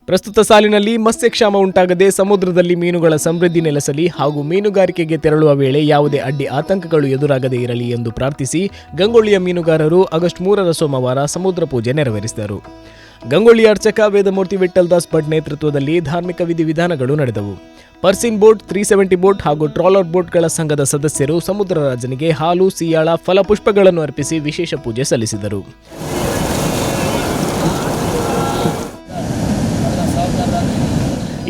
ಪ್ರಸ್ತುತ ಸಾಲಿನಲ್ಲಿ ಮತ್ಸ್ಯಕ್ಷಾಮ ಉಂಟಾಗದೆ ಸಮುದ್ರದಲ್ಲಿ ಮೀನುಗಳ ಸಮೃದ್ಧಿ ನೆಲೆಸಲಿ ಹಾಗೂ ಮೀನುಗಾರಿಕೆಗೆ ತೆರಳುವ ವೇಳೆ ಯಾವುದೇ ಅಡ್ಡಿ ಆತಂಕಗಳು ಎದುರಾಗದೇ ಇರಲಿ ಎಂದು ಪ್ರಾರ್ಥಿಸಿ ಗಂಗೊಳ್ಳಿಯ ಮೀನುಗಾರರು ಆಗಸ್ಟ್ 3ರ ಸೋಮವಾರ ಸಮುದ್ರ ಪೂಜೆ ನೆರವೇರಿಸಿದರು. ಗಂಗೊಳ್ಳಿಯ ಅರ್ಚಕ ವೇದಮೂರ್ತಿ ವಿಠಲ್ ದಾಸ್ ಭಟ್ ನೇತೃತ್ವದಲ್ಲಿ ಧಾರ್ಮಿಕ ವಿಧಿವಿಧಾನಗಳು ನಡೆದವು. ಪರ್ಸಿನ್ ಬೋಟ್, 370 ಬೋಟ್ ಹಾಗೂ ಟ್ರಾಲರ್ ಬೋಟ್ಗಳ ಸಂಘದ ಸದಸ್ಯರು ಸಮುದ್ರ ರಾಜನಿಗೆ ಹಾಲು, ಸಿಯಾಳ, ಫಲಪುಷ್ಪಗಳನ್ನು ಅರ್ಪಿಸಿ ವಿಶೇಷ ಪೂಜೆ ಸಲ್ಲಿಸಿದರು.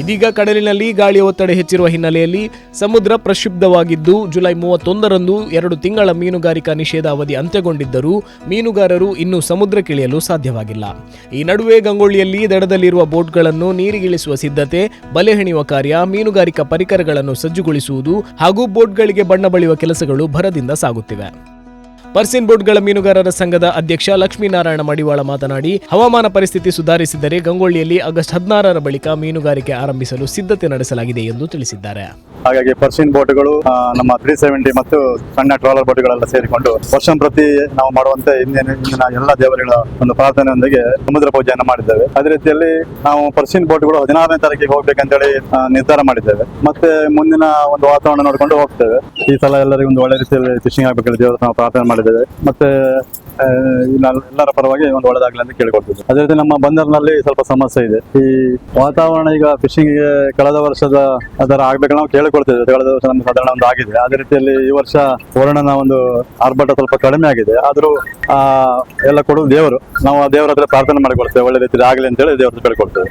ಇದೀಗ ಕಡಲಿನಲ್ಲಿ ಗಾಳಿಯ ಒತ್ತಡ ಹೆಚ್ಚಿರುವ ಹಿನ್ನೆಲೆಯಲ್ಲಿ ಸಮುದ್ರ ಪ್ರಕ್ಷುಬ್ಧವಾಗಿದ್ದು ಜುಲೈ 31ರಂದು 2 ತಿಂಗಳ ಮೀನುಗಾರಿಕಾ ನಿಷೇಧ ಅವಧಿ ಅಂತ್ಯಗೊಂಡಿದ್ದರೂ ಮೀನುಗಾರರು ಇನ್ನೂ ಸಮುದ್ರಕ್ಕಿಳಿಯಲು ಸಾಧ್ಯವಾಗಿಲ್ಲ. ಈ ನಡುವೆ ಗಂಗೊಳ್ಳಿಯಲ್ಲಿ ದಡದಲ್ಲಿರುವ ಬೋಟ್ಗಳನ್ನು ನೀರಿಗಿಳಿಸುವ ಸಿದ್ಧತೆ, ಬಲೆ ಹೆಣೆಯುವ ಕಾರ್ಯ, ಮೀನುಗಾರಿಕಾ ಪರಿಕರಗಳನ್ನು ಸಜ್ಜುಗೊಳಿಸುವುದು ಹಾಗೂ ಬೋಟ್ಗಳಿಗೆ ಬಣ್ಣ ಬಳಿಯುವ ಕೆಲಸಗಳು ಭರದಿಂದ ಸಾಗುತ್ತಿವೆ. ಪರ್ಸಿನ್ ಬೋಟ್ಗಳ ಮೀನುಗಾರರ ಸಂಘದ ಅಧ್ಯಕ್ಷ ಲಕ್ಷ್ಮೀನಾರಾಯಣ ಮಡಿವಾಳ ಮಾತನಾಡಿ, ಹವಾಮಾನ ಪರಿಸ್ಥಿತಿ ಸುಧಾರಿಸಿದರೆ ಗಂಗೊಳ್ಳಿಯಲ್ಲಿ ಆಗಸ್ಟ್ 16ರ ಬಳಿಕ ಮೀನುಗಾರಿಕೆ ಆರಂಭಿಸಲು ಸಿದ್ಧತೆ ನಡೆಸಲಾಗಿದೆ ಎಂದು ತಿಳಿಸಿದ್ದಾರೆ. ಹಾಗಾಗಿ ಪರ್ಸಿನ್ ಬೋಟ್ಗಳು ನಮ್ಮ 370 ಮತ್ತು ಸಣ್ಣ ಟ್ರಾಲರ್ ಬೋಟ್ಗಳೆಲ್ಲ ಸೇರಿಕೊಂಡು ವರ್ಷಂಪ್ರತಿ ನಾವು ಮಾಡುವಂತೆ ಇಂದಿನ ಎಲ್ಲ ದೇವರುಗಳ ಒಂದು ಪ್ರಾರ್ಥನೆಯೊಂದಿಗೆ ಸಮುದ್ರ ಪೂಜೆಯನ್ನು ಮಾಡಿದ್ದೇವೆ. ಅದೇ ರೀತಿಯಲ್ಲಿ ನಾವು ಪರ್ಸಿನ್ ಬೋಟ್ಗಳು 16ನೇ ತಾರೀಕಿಗೆ ಹೋಗ್ಬೇಕಂತೇಳಿ ನಿರ್ಧಾರ ಮಾಡಿದ್ದೇವೆ. ಮತ್ತೆ ಮುಂದಿನ ಒಂದು ವಾತಾವರಣ ನೋಡಿಕೊಂಡು ಹೋಗ್ತೇವೆ. ಈ ಸಲ ಎಲ್ಲರಿಗೂ ಒಂದು ಒಳ್ಳೆ ರೀತಿಯಲ್ಲಿ ಫಿಶಿಂಗ್ ಆಗಬೇಕಂತ ದೇವರು ನಾವು ಪ್ರಾರ್ಥನೆ ಮಾಡಿದ್ದೇವೆ. ಮತ್ತೆ ಎಲ್ಲರ ಪರವಾಗಿ ಒಂದು ಒಳ್ಳೆದಾಗಲಿ ಅಂತ ಕೇಳಿಕೊಳ್ತೀವಿ. ಅದೇ ರೀತಿ ನಮ್ಮ ಬಂದರ್ನಲ್ಲಿ ಸ್ವಲ್ಪ ಸಮಸ್ಯೆ ಇದೆ. ಈ ವಾತಾವರಣ ಈಗ ಫಿಶಿಂಗ್ ಗೆ ಕಳೆದ ವರ್ಷದ ಅದರ ಆಗ್ಬೇಕು ನಾವು ಕೇಳಿಕೊಳ್ತೇವೆ. ಕಳೆದ ವರ್ಷ ನಮ್ಗೆ ಸಾಧಾರಣ ಒಂದು ಆಗಿದೆ. ಅದೇ ರೀತಿಯಲ್ಲಿ ಈ ವರ್ಷ ವರ್ಣನ ಒಂದು ಆರ್ಭಟ ಸ್ವಲ್ಪ ಕಡಿಮೆ ಆಗಿದೆ. ಆದ್ರೂ ಎಲ್ಲ ಕೊಡುವ ದೇವರು. ನಾವು ಆ ದೇವರ ಹತ್ರ ಪ್ರಾರ್ಥನೆ ಮಾಡಿಕೊಳ್ತೇವೆ, ಒಳ್ಳೆ ರೀತಿಯಲ್ಲಿ ಆಗಲಿ ಅಂತೇಳಿ ದೇವರ ಹತ್ರ ಕೇಳಿಕೊಳ್ತೇವೆ.